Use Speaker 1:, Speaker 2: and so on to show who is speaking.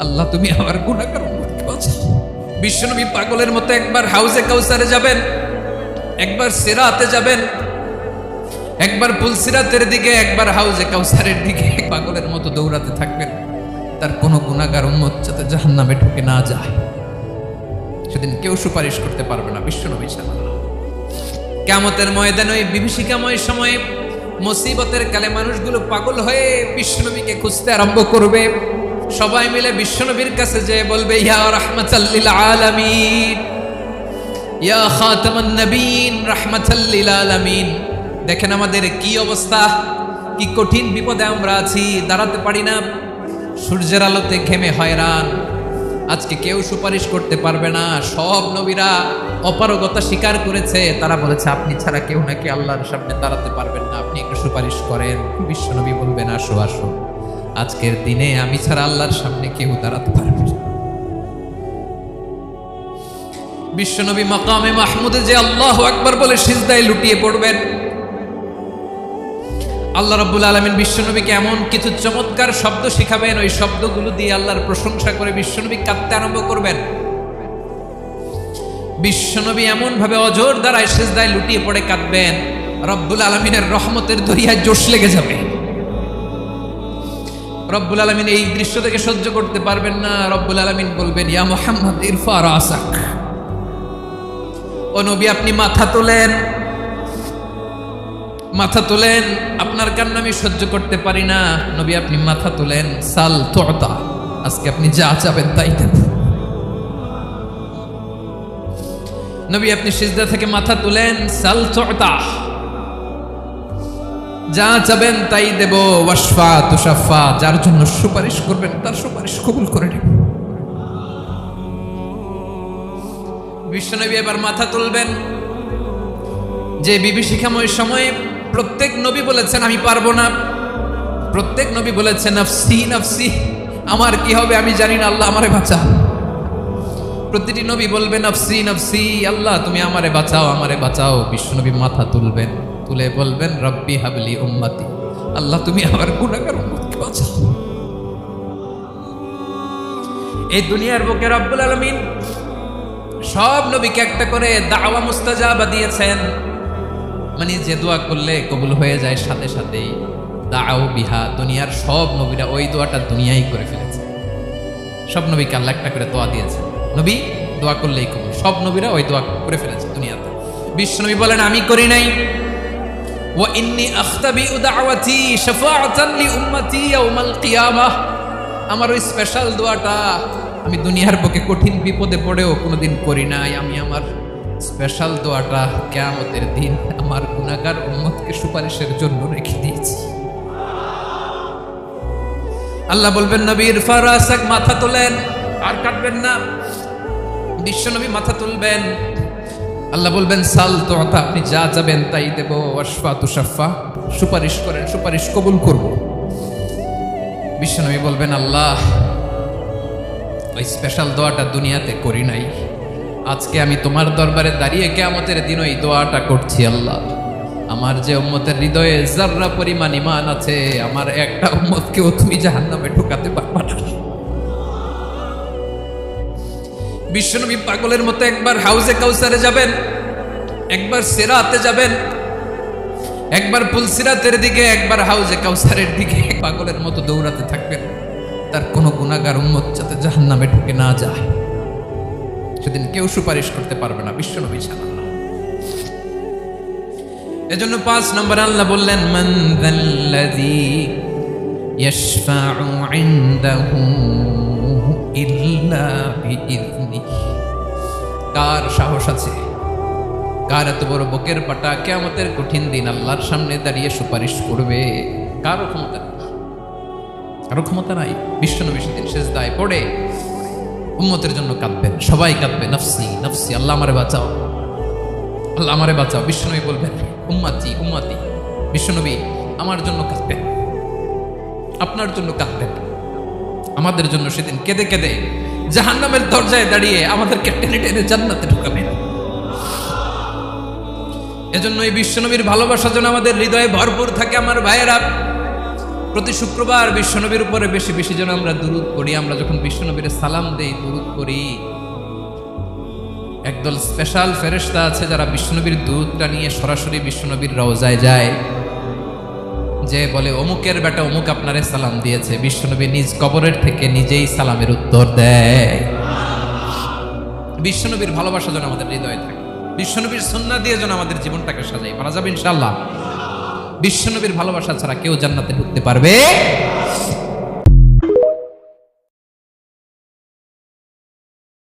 Speaker 1: আল্লাহ তুমি আমার গুনাহগার উম্মতকে বাঁচাও। বিশ্বনবী পাগলের মতো একবার হাউজে কাউসারে যাবেন, একবার সিরাতে যাবেন, একবার পুলসিরাতের দিকে, একবার হাউজে কাউসারের দিকে পাগলের মতো দৌড়াতে থাকবেন। তার কোনো গুনাহগার উম্মত যাতে জাহান্নামে ঢুকে না যায়, সেদিন কেউ সুপারিশ করতে পারবে না বিশ্বনবী ছাড়া। কিয়ামতের ময়দানে ওই বিভীষিকাময় সময়ে মুসিবতের কালে মানুষগুলো পাগল হয়ে বিশ্বনবীকে খুঁজতে আরম্ভ করবে। সবাই মিলে বিশ্বনবীর কাছে যেয়ে বলবে, ইয়া রাহমাতাল লিল আলামিন, ইয়া খাতামান নবীন, রাহমাতাল লিল আলামিন। দেখেন আমাদের কি অবস্থা, কি কঠিন বিপদে আমরা আছি, দাঁড়াতে পারি না, সূর্যের আলোতে ঘেমে হয়রান। আজকে কেউ সুপারিশ করতে পারবে না। সব নবীরা অপারগতা স্বীকার করেছে, তারা বলেছে আপনি ছাড়া কেউ নাকি আল্লাহর সামনে দাঁড়াতে পারবেন না, আপনি একটু সুপারিশ করেন। বিশ্বনবী বলবেন, আসো আসো, আজকের দিনে আমি ছাড়া আল্লাহর সামনে কেউ দাঁড়াতে পারবে না। বিশ্বনবী মাকামে মাহমুদে যে আল্লাহু আকবার বলে সিজদায় লুটিয়ে পড়বেন, আল্লাহ রাব্বুল আলামিন বিশ্বনবীকে এমন কিছু চমৎকার শব্দ শিখাবেন, ওই শব্দগুলো দিয়ে আল্লাহর প্রশংসা করে বিশ্বনবী কাঁদতে আরম্ভ করবেন। বিশ্বনবী এমন ভাবে অজর দ্বারায় সিজদায় লুটিয়ে পড়ে কাঁদবেন, রব্বুল আলামিনের রহমতের দরিয়ায় জোশ লেগে যাবে। রব্বুল আলামিন এই দৃশ্য থেকে সহ্য করতে পারবেন না। রব্বুল আলামিন বলবেন, ইয়া মুহাম্মদ ইরফা রাসাক, ও নবী আপনি মাথা তোলেন, মাথা তোলেন, আপনার কান্না আমি সহ্য করতে পারি না। নবী আপনি মাথা তোলেন, সাল তুতা, আজকে আপনি যা চাবেন তাই দেব। নবী আপনি সিজদা থেকে মাথা তুলেন, সাল তুতা, যা চাবেন তাই দেব। ওয়াশফা তুশাফা, যার জন্য সুপারিশ করবেন তার সুপারিশ কবুল করে নেব। বিশ্বনবী এবার মাথা তুলবেন। যে বিভীষিকাময় সময়ে প্রত্যেক নবী বলেছেন আমি পারবো না, প্রত্যেক নবী বলেছেন নাফসি নাফসি, আমার কি হবে আমি জানি না, আল্লাহ আমারে বাঁচাও। প্রতিটি নবী বলবেন নাফসি নাফসি, আল্লাহ তুমি আমারে বাঁচাও, আমারে বাঁচাও। বিশ্বনবী মাথা তুলবেন, তুলে বলবেন রব্বি হাবলি উম্মতি, আল্লাহ তুমি আমার গুনাহগার উম্মতকে বাঁচাও। এই দুনিয়ার বুকে রব্বুল আলামিন সব নবীকে একটা করে দাওয়া মুস্তাজাবা দিয়েছেন, মানে যে দোয়া করলে কবুল হয়ে যায় সাথে সাথেই। দাও বিহা, দুনিয়ার সব নবীরা ওই দোয়াটা দুনিয়ায় করে ফেলেছে। সব নবীকে আল্লাহ একটা করে দোয়া দিয়েছেন, নবী দোয়া করলেই কবুল। সব নবীরা ওই দোয়া করে ফেলেছে দুনিয়াতে। বিশ্বনবী বলেন আমি করি নাই। ওয়া ইন্নী আখতাবিউ দাওয়াতি শাফাআতান লি উম্মতি ইয়াউমাল কিয়ামাহ, আমার ওই স্পেশাল দোয়াটা আমি দুনিয়ার বুকে কঠিন বিপদে পড়েও কোনোদিন করি নাই। আমি আমার স্পেশাল দোয়াটা কিয়ামতের দিন আমার গুনাহগার উম্মতকে সুপারিশের জন্য রেখে দিয়েছি। আল্লাহ বলবেন নবী ইরফা রাসাক, মাথা তোলেন, আর কাটবেন না। বিশ্বনবী মাথা তুলবেন, আল্লাহ বলবেন সাল তুতা, আপনি যা চাবেন তাই দেব। ওয়াশফা তুশাফা, সুপারিশ করেন, সুপারিশ কবুল করব। বিশ্বনবী বলবেন আল্লাহ ওই স্পেশাল দোয়াটা দুনিয়াতে করি নাই, আজকে আমি তোমার দরবারে দাঁড়িয়ে কিয়ামতের দিন ওই দোয়াটা করছি। আল্লাহ আমার যে উম্মতের হৃদয়ে যাররা পরিমাণ ঈমান আছে, আমার একটা উম্মতকেও তুমি জাহান্নামে ঢোকাতে পারবে না। বিশ্বনবী পাগলের মতো একবার হাউজে কাউসারে যাবেন, একবার সিরাতে যাবেন, একবার পুলসিরাতের দিকে, একবার হাউজে কাউসারের দিকে পাগলের মতো দৌড়াতে থাকবেন। তার কোনো গুনাহগার উম্মত যাতে জাহান্নামে ঢুকে না যায়, সেদিন কেউ সুপারিশ করতে পারবে না বিশ্বনবী ছাড়া। এজন্য 5 নম্বর আল্লাহ বললেন মান যাল্লাযী ইয়াশফাউ ইনদাহু ইল্লা বিইযনিহি, কার সাহস আছে, কার এত বড় বুকের পাটা কিয়ামতের কঠিন দিন আল্লাহর সামনে দাঁড়িয়ে সুপারিশ করবে? কারো ক্ষমতা নেই, কারো ক্ষমতা নাই। বিশ্বনবী সেদিন সিজদায় পড়ে উম্মতের জন্য কাঁদবেন, সবাই কাঁদবে নাফসি নাফসি, আল্লাহ আমারে বাঁচাও, আল্লাহ আমারে বাঁচাও। বিশ্বনবী বলবেন উম্মতি উম্মতি, বিশ্বনবী আমার জন্য কাঁদবেন, আপনার জন্য কাঁদবেন, আমাদের জন্য সেদিন কেঁদে কেঁদে জাহান্নামের দরজায় দাঁড়িয়ে আমাদেরকে টেনে টেনে জান্নাতে ঢুকাবেন। এজন্য এই বিশ্বনবীর ভালোবাসা যেন আমাদের হৃদয়ে ভরপুর থাকে। আমার ভাইয়েরা, প্রতি শুক্রবার বিশ্বনবীর উপরে বেশি বেশি যেন আমরা দুরূদ পড়ি। আমরা যখন বিশ্বনবীর সালাম দেই, দুরূদ পড়ি, একদল স্পেশাল ফেরেশতা আছে যারা বিশ্বনবীর দুরূদটা নিয়ে সরাসরি বিশ্বনবীর রওজায় যায়, যে বলে অমুকের বেটা অমুক আপনারে সালাম দিয়েছে। বিশ্বনবী নিজ কবরের থেকে নিজেই সালামের উত্তর দেয়। বিশ্বনবীর ভালোবাসা যেন আমাদের হৃদয়ে থাকে, বিশ্বনবীর সুন্নাহ দিয়ে যেন আমাদের জীবনটাকে সাজাই। পারা যাবে ইনশাআল্লাহ। বিশ্বনবীর ভালোবাসা ছাড়া কেউ জান্নাতে ঢুকতে পারবে